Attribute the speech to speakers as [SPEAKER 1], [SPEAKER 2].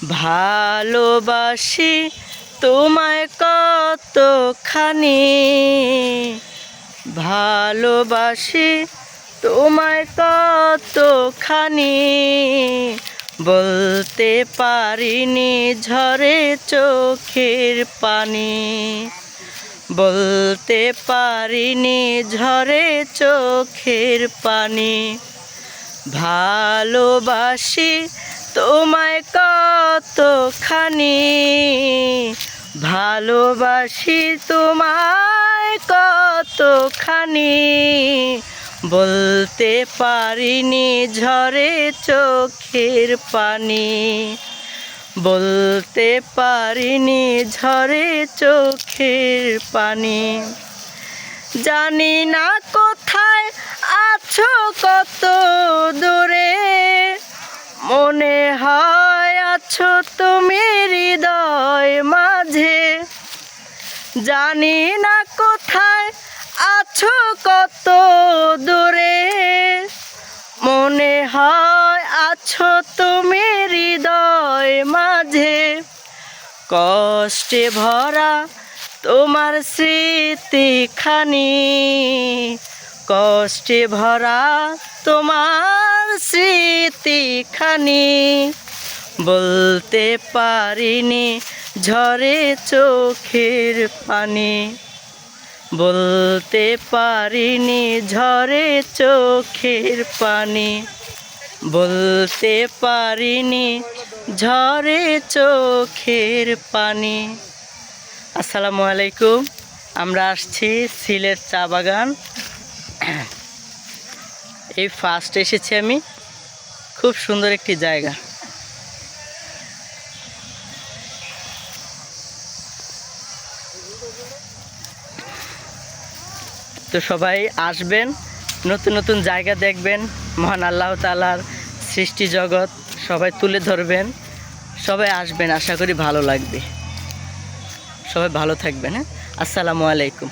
[SPEAKER 1] ভালোবাসি তোমায় কতখানি, ভালোবাসি তোমায় কতখানি, বলতে পারিনি ঝরে চোখের পানি, বলতে পারিনি ঝরে চোখের পানি। ভালোবাসি তোমায় কতখানি, ভালোবাসি তোমায় কতখানি, বলতে পারিনি ঝরে চোখের পানি, বলতে পারিনি ঝরে চোখের পানি। জানি না কোথায় আছো কত দূরে, মনে হয় আছো তুমি হৃদয় মাঝে। জানি না কোথায় আছো কত দূরে, মনে হয় আছো তুমি হৃদয় মাঝে। কষ্টে ভরা তোমার স্মৃতিখানি, কষ্টে ভরা তোমার স্মৃতিখানি, বলতে পারিনি ঝরে চোখের পানি, বলতে পারিনি ঝরে চোখের পানি, বলতে পারিনি ঝরে চোখের পানি। আসসালামু আলাইকুম। আমরা আসছি সিলেট চা বাগান। এই ফার্স্ট এসেছি আমি। খুব সুন্দর একটি জায়গা। তো সবাই আসবেন, নতুন নতুন জায়গা দেখবেন, মহান আল্লাহ তাআলার সৃষ্টি জগৎ সবাই তুলে ধরবেন। সবাই আসবেন, আশা করি ভালো লাগবে। সবাই ভালো থাকবেন। হ্যাঁ, আসসালামু আলাইকুম।